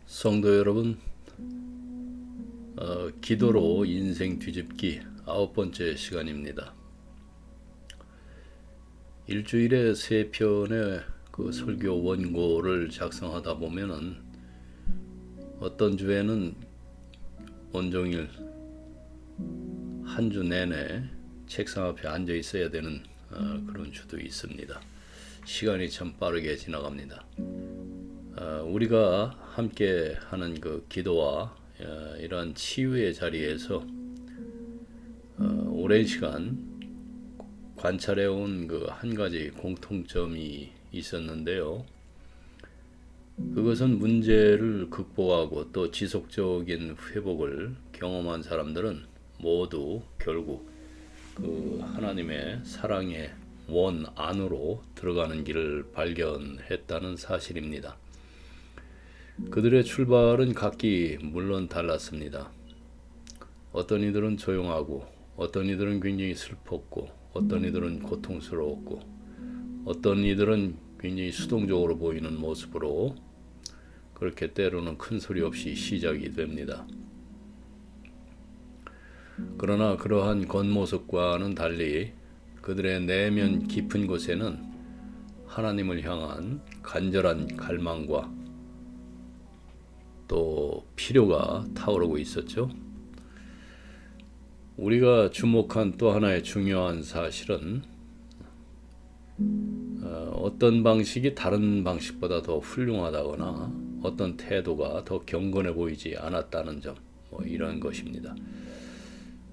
성도 여러분, 기도로 인생 뒤집기 9번째 시간입니다. 일주일에 3편의 그 설교 원고를 작성하다 보면은 어떤 주에는 온종일 한 주 내내 책상 앞에 앉아 있어야 되는 그런 주도 있습니다. 시간이 참 빠르게 지나갑니다. 우리가 함께 하는 그 기도와 이러한 치유의 자리에서 오랜 시간 관찰해온 그 한 가지 공통점이 있었는데요. 그것은 문제를 극복하고 또 지속적인 회복을 경험한 사람들은 모두 결국 그 하나님의 사랑의 원 안으로 들어가는 길을 발견했다는 사실입니다. 그들의 출발은 각기 물론 달랐습니다. 어떤 이들은 조용하고, 어떤 이들은 굉장히 슬펐고, 어떤 이들은 고통스러웠고, 어떤 이들은 굉장히 수동적으로 보이는 모습으로 그렇게 때로는 큰 소리 없이 시작이 됩니다. 그러나 그러한 겉모습과는 달리 그들의 내면 깊은 곳에는 하나님을 향한 간절한 갈망과 또 필요가 타오르고 있었죠. 우리가 주목한 또 하나의 중요한 사실은 어떤 방식이 다른 방식보다 더 훌륭하다거나 어떤 태도가 더 경건해 보이지 않았다는 점, 이런 것입니다.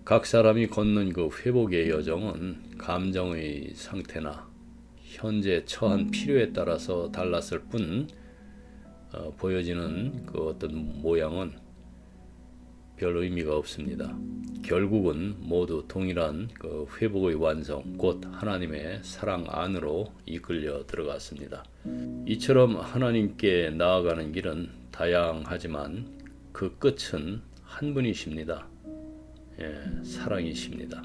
각 사람이 걷는 그 회복의 여정은 감정의 상태나 현재 처한 필요에 따라서 달랐을 뿐 보여지는 그 어떤 모양은 별 의미가 없습니다. 결국은 모두 동일한 그 회복의 완성, 곧 하나님의 사랑 안으로 이끌려 들어갔습니다. 이처럼 하나님께 나아가는 길은 다양하지만 그 끝은 한 분이십니다. 사랑이십니다.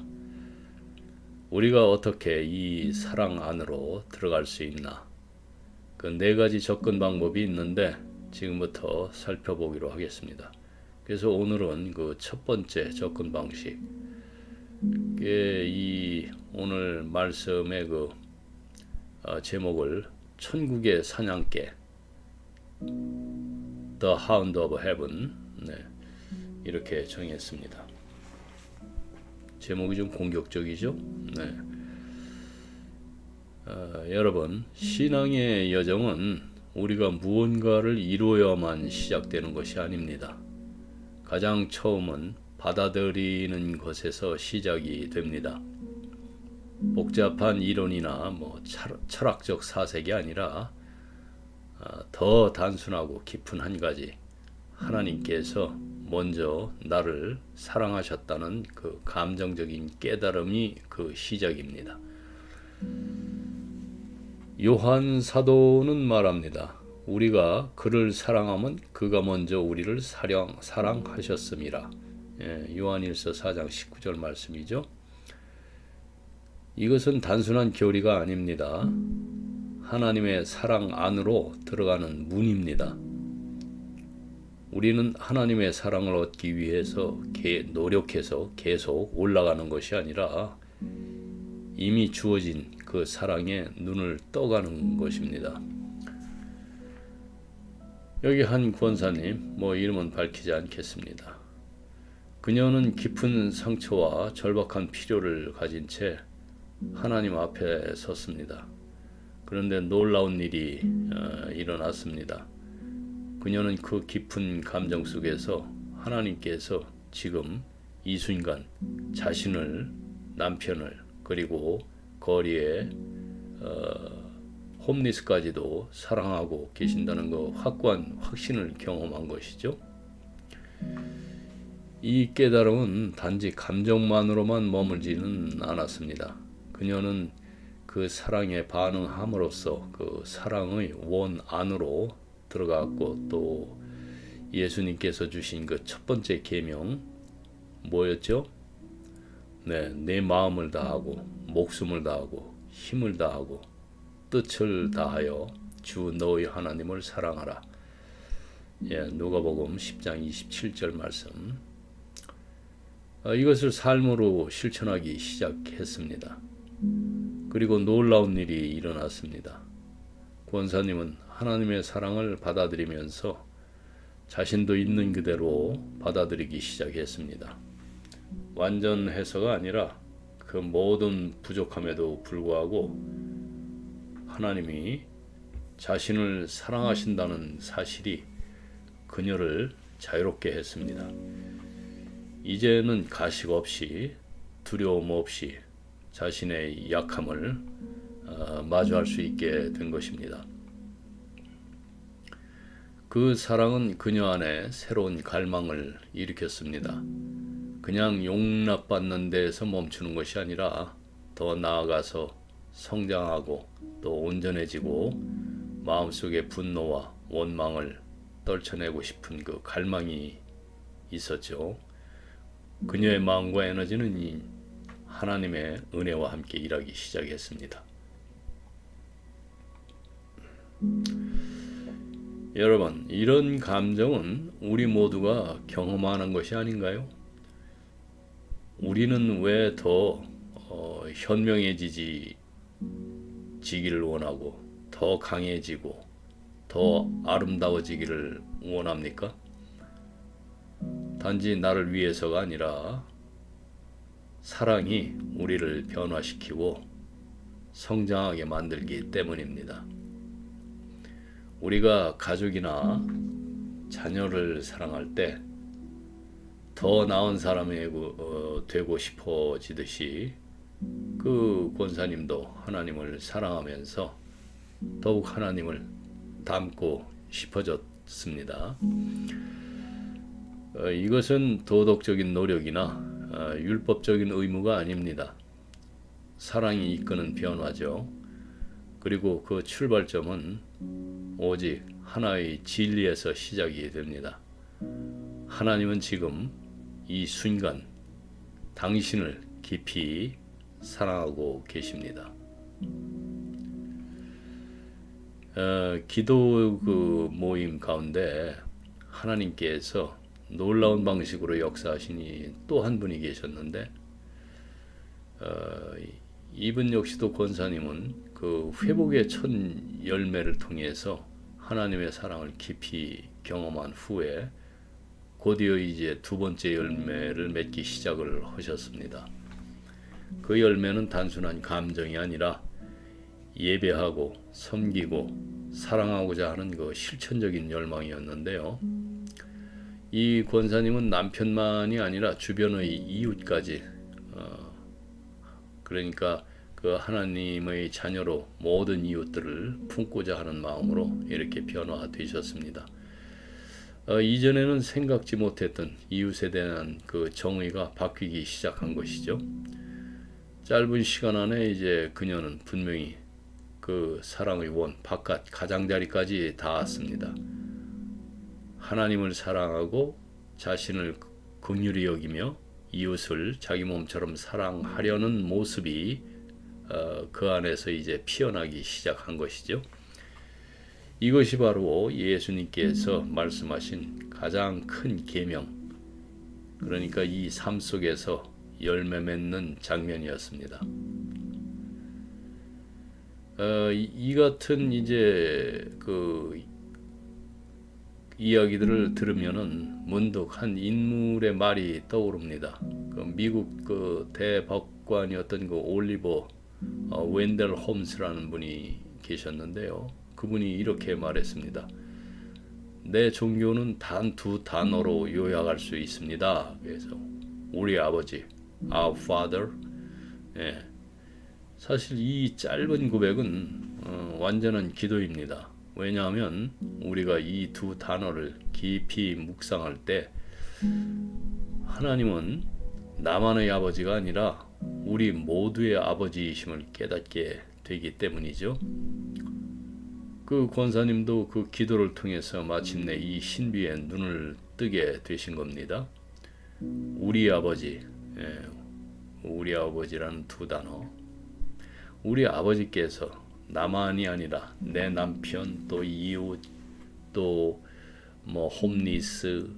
우리가 어떻게 이 사랑 안으로 들어갈 수 있나? 그 4가지 접근 방법이 있는데 지금부터 살펴보기로 하겠습니다. 그래서 오늘은 그 첫 번째 접근 방식, 이 오늘 말씀의 그 제목을 천국의 사냥개, The Hound of Heaven, 이렇게 정했습니다. 제목이 좀 공격적이죠? 여러분, 신앙의 여정은 우리가 무언가를 이루어야만 시작되는 것이 아닙니다. 가장 처음은 받아들이는 것에서 시작이 됩니다. 복잡한 이론이나 철학적 사색이 아니라 더 단순하고 깊은 한 가지, 하나님께서 먼저 나를 사랑하셨다는 그 감정적인 깨달음이 그 시작입니다. 요한 사도는 말합니다. 우리가 그를 사랑하면 그가 먼저 우리를 사랑하셨음이라. 요한일서 4장 19절 말씀이죠. 이것은 단순한 교리가 아닙니다. 하나님의 사랑 안으로 들어가는 문입니다. 우리는 하나님의 사랑을 얻기 위해서 노력해서 계속 올라가는 것이 아니라 이미 주어진 그 사랑에 눈을 떠가는 것입니다. 여기 한 권사님, 이름은 밝히지 않겠습니다. 그녀는 깊은 상처와 절박한 필요를 가진 채 하나님 앞에 섰습니다. 그런데 놀라운 일이 일어났습니다. 그녀는 그 깊은 감정 속에서 하나님께서 지금 이 순간 자신을, 남편을, 그리고 거리에 홈리스까지도 사랑하고 계신다는 그 확고한 확신을 경험한 것이죠. 이 깨달음은 단지 감정만으로만 머물지는 않았습니다. 그녀는 그 사랑에 반응함으로써 그 사랑의 원 안으로 들어갔고, 또 예수님께서 주신 그 첫 번째 계명 뭐였죠? 내 마음을 다하고 목숨을 다하고 힘을 다하고 뜻을 다하여 주 너의 하나님을 사랑하라. 누가복음 10장 27절 말씀. 이것을 삶으로 실천하기 시작했습니다. 그리고 놀라운 일이 일어났습니다. 권사님은 하나님의 사랑을 받아들이면서 자신도 있는 그대로 받아들이기 시작했습니다. 완전해서가 아니라 그 모든 부족함에도 불구하고 하나님이 자신을 사랑하신다는 사실이 그녀를 자유롭게 했습니다. 이제는 가식 없이 두려움 없이 자신의 약함을 마주할 수 있게 된 것입니다. 그 사랑은 그녀 안에 새로운 갈망을 일으켰습니다. 그냥 용납받는 데에서 멈추는 것이 아니라 더 나아가서 성장하고 또 온전해지고 마음속의 분노와 원망을 떨쳐내고 싶은 그 갈망이 있었죠. 그녀의 마음과 에너지는 이 하나님의 은혜와 함께 일하기 시작했습니다. 여러분, 이런 감정은 우리 모두가 경험하는 것이 아닌가요? 우리는 왜 더 현명해지기를 원하고 더 강해지고 더 아름다워지기를 원합니까? 단지 나를 위해서가 아니라 사랑이 우리를 변화시키고 성장하게 만들기 때문입니다. 우리가 가족이나 자녀를 사랑할 때 더 나은 사람이 되고 싶어지듯이 그 권사님도 하나님을 사랑하면서 더욱 하나님을 닮고 싶어졌습니다. 이것은 도덕적인 노력이나 율법적인 의무가 아닙니다. 사랑이 이끄는 변화죠. 그리고 그 출발점은 오직 하나의 진리에서 시작이 됩니다. 하나님은 지금 이 순간 당신을 깊이 사랑하고 계십니다. 기도 그 모임 가운데 하나님께서 놀라운 방식으로 역사하시니 또 한 분이 계셨는데 이분 역시도 권사님은 그 회복의 첫 열매를 통해서 하나님의 사랑을 깊이 경험한 후에 곧이어 이제 두 번째 열매를 맺기 시작을 하셨습니다. 그 열매는 단순한 감정이 아니라 예배하고 섬기고 사랑하고자 하는 그 실천적인 열망이었는데요. 이 권사님은 남편만이 아니라 주변의 이웃까지 그러니까 그 하나님의 자녀로 모든 이웃들을 품고자 하는 마음으로 이렇게 변화되셨습니다. 이전에는 생각지 못했던 이웃에 대한 그 정의가 바뀌기 시작한 것이죠. 짧은 시간 안에 이제 그녀는 분명히 그 사랑의 원 바깥 가장자리까지 닿았습니다. 하나님을 사랑하고 자신을 긍휼히 여기며 이웃을 자기 몸처럼 사랑하려는 모습이 그 안에서 이제 피어나기 시작한 것이죠. 이것이 바로 예수님께서 말씀하신 가장 큰 계명, 그러니까 이 삶 속에서 열매 맺는 장면이었습니다. 이 같은 이제 그 이야기들을 들으면은 문득 한 인물의 말이 떠오릅니다. 그 미국 그 대법관이었던 그 올리버 웬델 홈스라는 분이 계셨는데요. 그분이 이렇게 말했습니다. 내 종교는 단 두 단어로 요약할 수 있습니다. 그래서 우리 아버지, Our Father. 사실 이 짧은 고백은 완전한 기도입니다. 왜냐하면 우리가 이 두 단어를 깊이 묵상할 때 하나님은 나만의 아버지가 아니라 우리 모두의 아버지이심을 깨닫게 되기 때문이죠. 그 권사님도 그 기도를 통해서 마침내 이 신비에 눈을 뜨게 되신 겁니다. 우리 아버지, 우리 아버지라는 두 단어. 우리 아버지께서 나만이 아니라 내 남편 또 이웃 또 뭐 홈리스,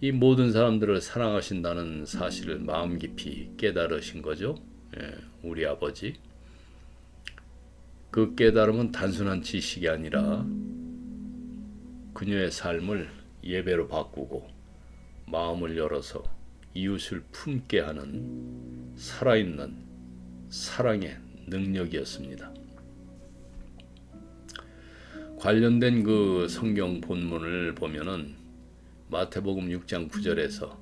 이 모든 사람들을 사랑하신다는 사실을 마음 깊이 깨달으신 거죠. 예, 우리 아버지. 그 깨달음은 단순한 지식이 아니라 그녀의 삶을 예배로 바꾸고 마음을 열어서 이웃을 품게 하는 살아있는 사랑의 능력이었습니다. 관련된 그 성경 본문을 보면은 마태복음 6장 9절에서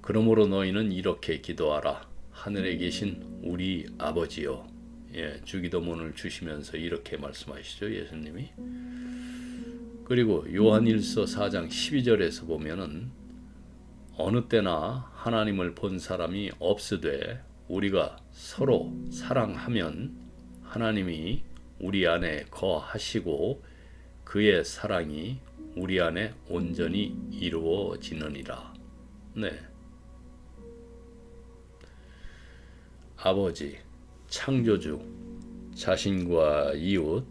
그러므로 너희는 이렇게 기도하라. 하늘에 계신 우리 아버지여. 예, 주기도문을 주시면서 이렇게 말씀하시죠. 예수님이. 그리고 요한일서 4장 12절에서 보면은 어느 때나 하나님을 본 사람이 없으되 우리가 서로 사랑하면 하나님이 우리 안에 거하시고 그의 사랑이 우리 안에 온전히 이루어지느니라. 네. 아버지, 창조주, 자신과 이웃,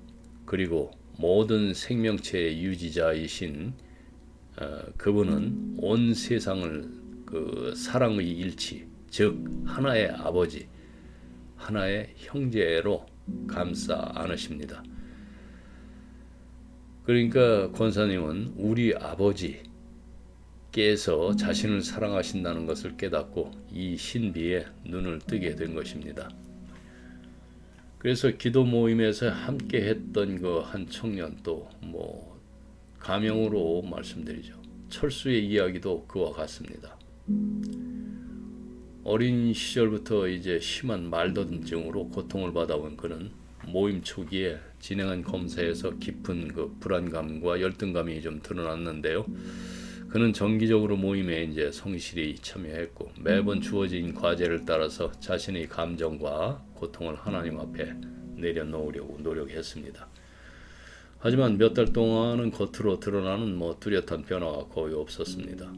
그리고 모든 생명체의 유지자이신 그분은 온 세상을 그 사랑의 일치, 즉 하나의 아버지, 하나의 형제로 감싸 안으십니다. 그러니까 권사님은 우리 아버지께서 자신을 사랑하신다는 것을 깨닫고 이 신비에 눈을 뜨게 된 것입니다. 그래서 기도 모임에서 함께 했던 그 한 청년 또 뭐 가명으로 말씀드리죠. 철수의 이야기도 그와 같습니다. 어린 시절부터 이제 심한 말더듬증으로 고통을 받아온 그는 모임 초기에 진행한 검사에서 깊은 그 불안감과 열등감이 좀 드러났는데요. 그는 정기적으로 모임에 이제 성실히 참여했고 매번 주어진 과제를 따라서 자신의 감정과 고통을 하나님 앞에 내려놓으려고 노력했습니다. 하지만 몇 달 동안은 겉으로 드러나는 뭐 뚜렷한 변화가 거의 없었습니다.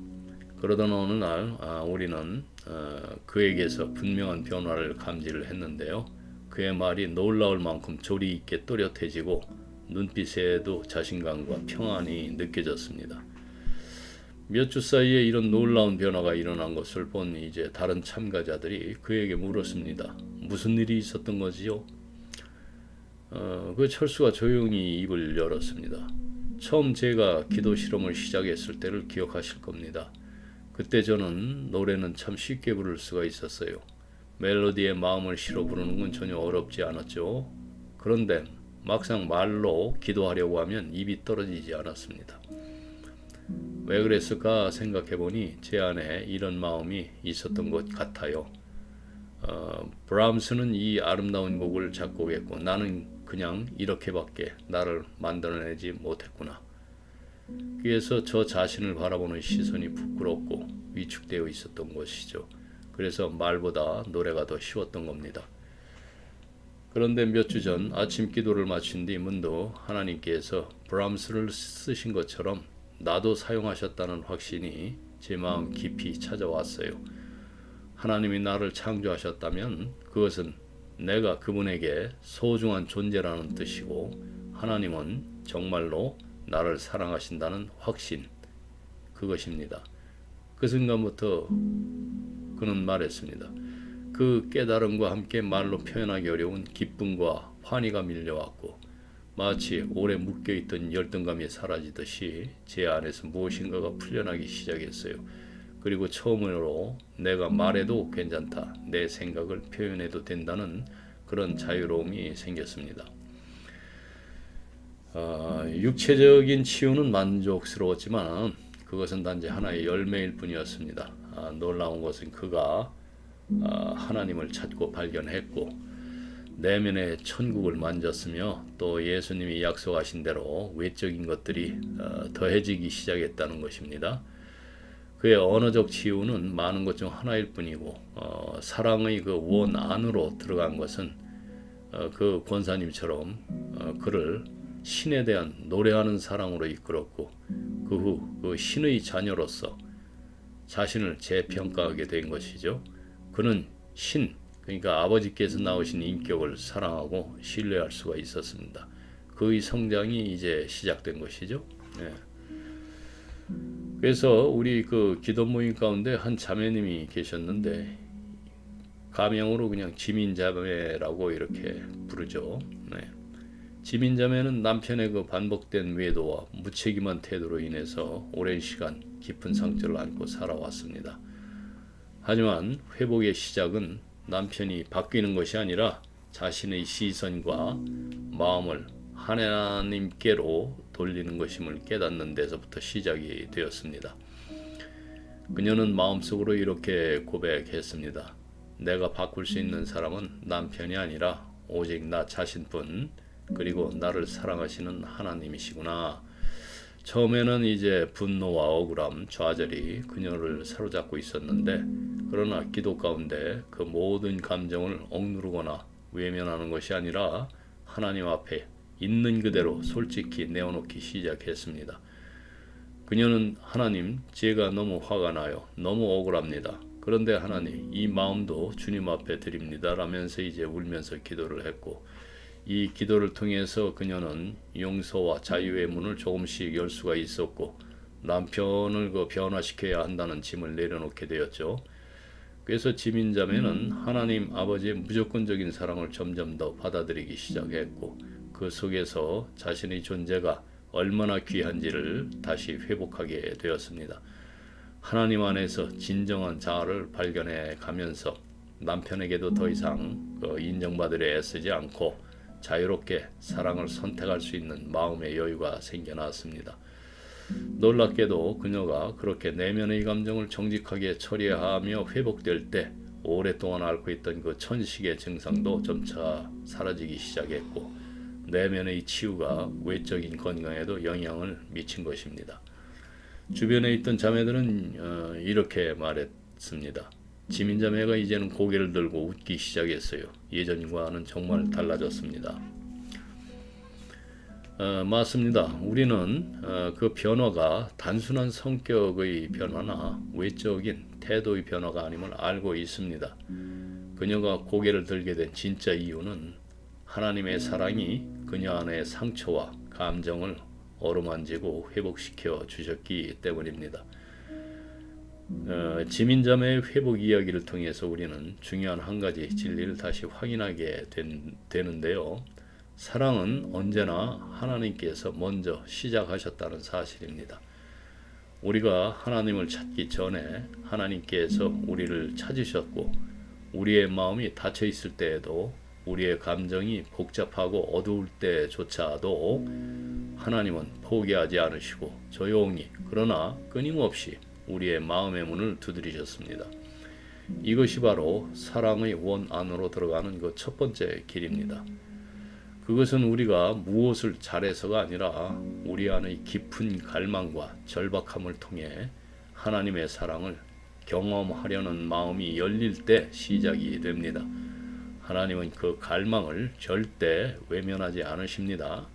그러던 어느 날 우리는 그에게서 분명한 변화를 감지를 했는데요. 그의 말이 놀라울 만큼 조리 있게 또렷해지고 눈빛에도 자신감과 평안이 느껴졌습니다. 몇 주 사이에 이런 놀라운 변화가 일어난 것을 본 이제 다른 참가자들이 그에게 물었습니다. 무슨 일이 있었던 거지요? 그 철수가 조용히 입을 열었습니다. 처음 제가 기도 실험을 시작했을 때를 기억하실 겁니다. 그때 저는 노래는 참 쉽게 부를 수가 있었어요. 멜로디에 마음을 실어 부르는 건 전혀 어렵지 않았죠. 그런데 막상 말로 기도하려고 하면 입이 떨어지지 않았습니다. 왜 그랬을까 생각해보니 제 안에 이런 마음이 있었던 것 같아요. 브람스는 이 아름다운 곡을 작곡했고 나는 그냥 이렇게밖에 나를 만들어내지 못했구나. 그래서 저 자신을 바라보는 시선이 부끄럽고 위축되어 있었던 것이죠. 그래서 말보다 노래가 더 쉬웠던 겁니다. 그런데 몇 주 전 아침 기도를 마친 뒤 문득 하나님께서 브람스를 쓰신 것처럼 나도 사용하셨다는 확신이 제 마음 깊이 찾아왔어요. 하나님이 나를 창조하셨다면 그것은 내가 그분에게 소중한 존재라는 뜻이고 하나님은 정말로 나를 사랑하신다는 확신, 그것입니다. 그 순간부터 그는 말했습니다. 그 깨달음과 함께 말로 표현하기 어려운 기쁨과 환희가 밀려왔고 마치 오래 묶여있던 열등감이 사라지듯이 제 안에서 무엇인가가 풀려나기 시작했어요. 그리고 처음으로 내가 말해도 괜찮다, 내 생각을 표현해도 된다는 그런 자유로움이 생겼습니다. 육체적인 치유는 만족스러웠지만 그것은 단지 하나의 열매일 뿐이었습니다. 놀라운 것은 그가 하나님을 찾고 발견했고 내면의 천국을 만졌으며 또 예수님이 약속하신 대로 외적인 것들이 더해지기 시작했다는 것입니다. 그의 언어적 치유는 많은 것 중 하나일 뿐이고 사랑의 그 원 안으로 들어간 것은 그 권사님처럼 그를 신에 대한 노래하는 사랑으로 이끌었고 그 후 그 신의 자녀로서 자신을 재평가하게 된 것이죠. 그는 신, 그러니까 아버지께서 나오신 인격을 사랑하고 신뢰할 수가 있었습니다. 그의 성장이 이제 시작된 것이죠. 네. 그래서 우리 그 기도 모임 가운데 한 자매님이 계셨는데 가명으로 그냥 지민자매라고 이렇게 부르죠. 네. 지민자매는 남편의 그 반복된 외도와 무책임한 태도로 인해서 오랜 시간 깊은 상처를 안고 살아왔습니다. 하지만 회복의 시작은 남편이 바뀌는 것이 아니라 자신의 시선과 마음을 하나님께로 돌리는 것임을 깨닫는 데서부터 시작이 되었습니다. 그녀는 마음속으로 이렇게 고백했습니다. 내가 바꿀 수 있는 사람은 남편이 아니라 오직 나 자신뿐, 그리고 나를 사랑하시는 하나님이시구나. 처음에는 이제 분노와 억울함, 좌절이 그녀를 사로잡고 있었는데, 그러나 기도 가운데 그 모든 감정을 억누르거나 외면하는 것이 아니라 하나님 앞에 있는 그대로 솔직히 내어놓기 시작했습니다. 그녀는 하나님, 제가 너무 화가 나요. 너무 억울합니다. 그런데 하나님, 이 마음도 주님 앞에 드립니다. 라면서 이제 울면서 기도를 했고, 이 기도를 통해서 그녀는 용서와 자유의 문을 조금씩 열 수가 있었고, 남편을 변화시켜야 한다는 짐을 내려놓게 되었죠. 그래서 지민자매는 하나님 아버지의 무조건적인 사랑을 점점 더 받아들이기 시작했고, 그 속에서 자신의 존재가 얼마나 귀한지를 다시 회복하게 되었습니다. 하나님 안에서 진정한 자아를 발견해 가면서 남편에게도 더 이상 인정받으려 애쓰지 않고 자유롭게 사랑을 선택할 수 있는 마음의 여유가 생겨났습니다. 놀랍게도 그녀가 그렇게 내면의 감정을 정직하게 처리하며 회복될 때 오랫동안 앓고 있던 그 천식의 증상도 점차 사라지기 시작했고, 내면의 치유가 외적인 건강에도 영향을 미친 것입니다. 주변에 있던 자매들은 이렇게 말했습니다. 지민자매가 이제는 고개를 들고 웃기 시작했어요. 예전과는 정말 달라졌습니다. 맞습니다. 우리는 그 변화가 단순한 성격의 변화나 외적인 태도의 변화가 아님을 알고 있습니다. 그녀가 고개를 들게 된 진짜 이유는 하나님의 사랑이 그녀 안의 상처와 감정을 어루만지고 회복시켜 주셨기 때문입니다. 지민자매의 회복 이야기를 통해서 우리는 중요한 한 가지 진리를 다시 확인하게 되는데요. 사랑은 언제나 하나님께서 먼저 시작하셨다는 사실입니다. 우리가 하나님을 찾기 전에 하나님께서 우리를 찾으셨고, 우리의 마음이 닫혀 있을 때에도, 우리의 감정이 복잡하고 어두울 때조차도 하나님은 포기하지 않으시고 조용히 그러나 끊임없이 우리의 마음의 문을 두드리셨습니다. 이것이 바로 사랑의 원 안으로 들어가는 그 첫 번째 길입니다. 그것은 우리가 무엇을 잘해서가 아니라 우리 안의 깊은 갈망과 절박함을 통해 하나님의 사랑을 경험하려는 마음이 열릴 때 시작이 됩니다. 하나님은 그 갈망을 절대 외면하지 않으십니다.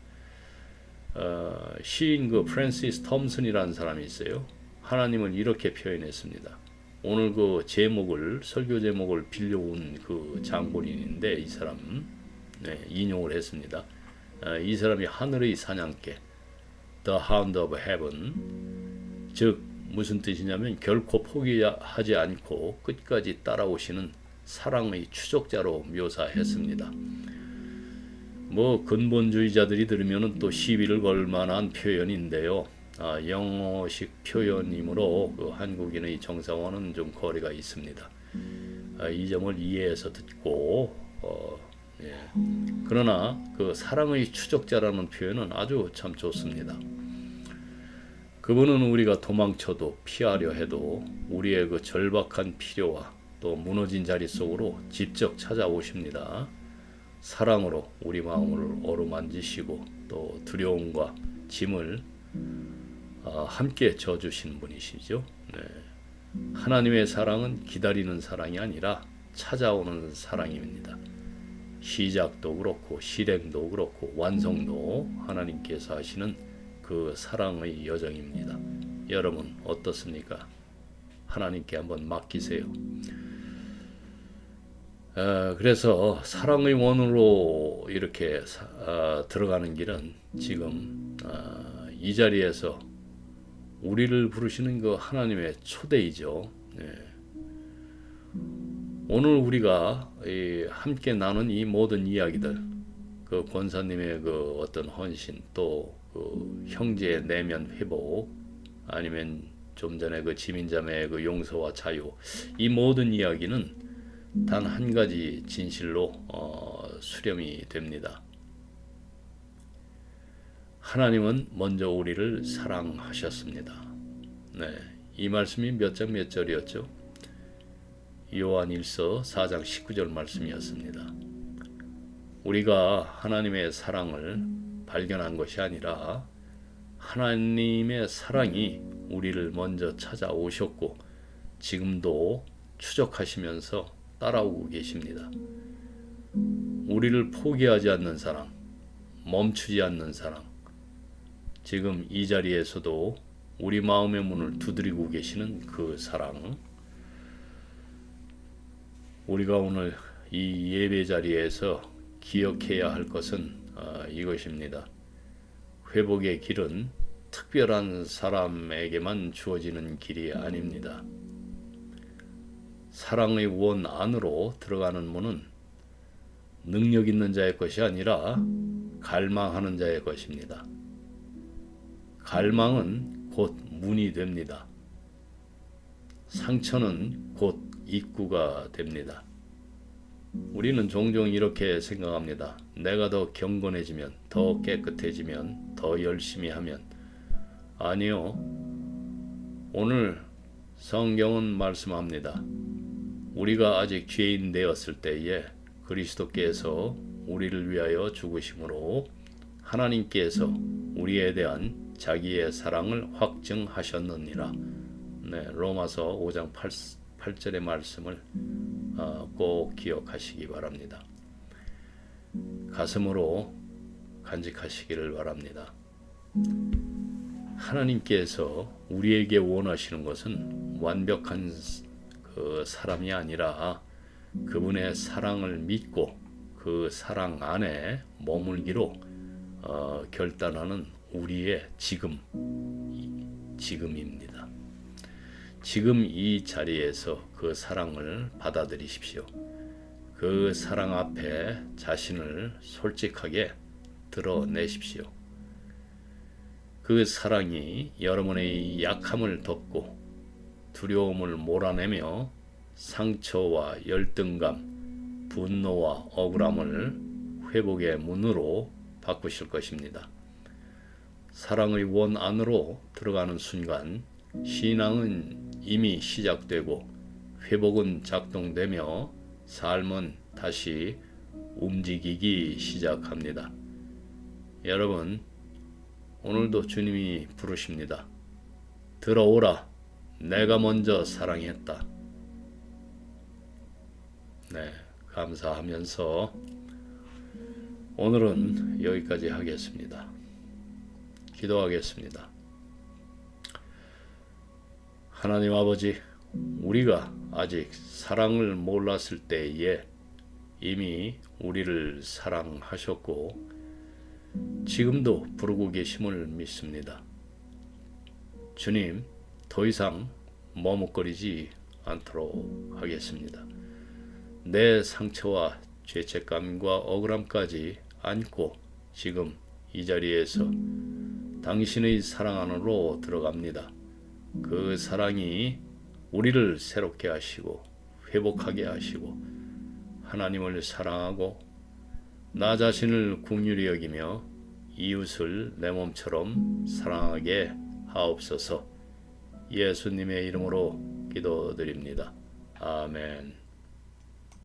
시인 그 프랜시스 톰슨이라는 사람이 있어요. 하나님을 이렇게 표현했습니다. 오늘 그 제목을, 설교 제목을 빌려온 그 장본인인데 이 사람 인용을 했습니다. 이 사람이 하늘의 사냥개, The Hound of Heaven, 즉 무슨 뜻이냐면 결코 포기하지 않고 끝까지 따라오시는 사랑의 추적자로 묘사했습니다. 근본주의자들이 들으면 또 시비를 걸 만한 표현인데요. 영어식 표현이므로 그 한국인의 정상화는 좀 거리가 있습니다. 이 점을 이해해서 듣고 그러나 그 사랑의 추적자라는 표현은 아주 참 좋습니다. 그분은 우리가 도망쳐도 피하려 해도 우리의 그 절박한 필요와 또 무너진 자리 속으로 직접 찾아오십니다. 사랑으로 우리 마음을 어루만지시고 또 두려움과 짐을 함께 져주시는 분이시죠. 하나님의 사랑은 기다리는 사랑이 아니라 찾아오는 사랑입니다. 시작도 그렇고 실행도 그렇고 완성도 하나님께서 하시는 그 사랑의 여정입니다. 여러분 어떻습니까? 하나님께 한번 맡기세요. 그래서 사랑의 원으로 이렇게 들어가는 길은 지금 이 자리에서 우리를 부르시는 그 하나님의 초대이죠. 네. 오늘 우리가 함께 나눈 이 모든 이야기들, 그 권사님의 그 어떤 헌신, 또 그 형제의 내면 회복, 아니면 좀 전에 그 지민자매의 그 용서와 자유, 이 모든 이야기는 단 한 가지 진실로 수렴이 됩니다. 하나님은 먼저 우리를 사랑하셨습니다. 네, 이 말씀이 몇 장 몇 절이었죠? 요한일서 4장 19절 말씀이었습니다. 우리가 하나님의 사랑을 발견한 것이 아니라 하나님의 사랑이 우리를 먼저 찾아오셨고 지금도 추적하시면서 따라오고 계십니다. 우리를 포기하지 않는 사랑, 멈추지 않는 사랑, 지금 이 자리에서도 우리 마음의 문을 두드리고 계시는 그 사랑, 우리가 오늘 이 예배 자리에서 기억해야 할 것은 이것입니다. 회복의 길은 특별한 사람에게만 주어지는 길이 아닙니다. 사랑의 원 안으로 들어가는 문은 능력 있는 자의 것이 아니라 갈망하는 자의 것입니다. 갈망은 곧 문이 됩니다. 상처는 곧 입구가 됩니다. 우리는 종종 이렇게 생각합니다. 내가 더 경건해지면, 더 깨끗해지면, 더 열심히 하면. 아니요. 오늘 성경은 말씀합니다. 우리가 아직 죄인 되었을 때에 그리스도께서 우리를 위하여 죽으심으로 하나님께서 우리에 대한 자기의 사랑을 확증하셨느니라. 네, 로마서 5장 8절의 말씀을 꼭 기억하시기 바랍니다. 가슴으로 간직하시기를 바랍니다. 하나님께서 우리에게 원하시는 것은 완벽한 그 사람이 아니라 그분의 사랑을 믿고 그 사랑 안에 머물기로 결단하는 우리의 지금입니다. 지금 이 자리에서 그 사랑을 받아들이십시오. 그 사랑 앞에 자신을 솔직하게 드러내십시오. 그 사랑이 여러분의 약함을 덮고 두려움을 몰아내며 상처와 열등감, 분노와 억울함을 회복의 문으로 바꾸실 것입니다. 사랑의 원 안으로 들어가는 순간 신앙은 이미 시작되고 회복은 작동되며 삶은 다시 움직이기 시작합니다. 여러분, 오늘도 주님이 부르십니다. 들어오라. 내가 먼저 사랑했다. 네, 감사하면서 오늘은 여기까지 하겠습니다. 기도하겠습니다. 하나님 아버지, 우리가 아직 사랑을 몰랐을 때에 이미 우리를 사랑하셨고 지금도 부르고 계심을 믿습니다. 주님, 더 이상 머뭇거리지 않도록 하겠습니다. 내 상처와 죄책감과 억울함까지 안고 지금 이 자리에서 당신의 사랑 안으로 들어갑니다. 그 사랑이 우리를 새롭게 하시고 회복하게 하시고 하나님을 사랑하고 나 자신을 긍휼히 여기며 이웃을 내 몸처럼 사랑하게 하옵소서. 예수님의 이름으로 기도드립니다. 아멘.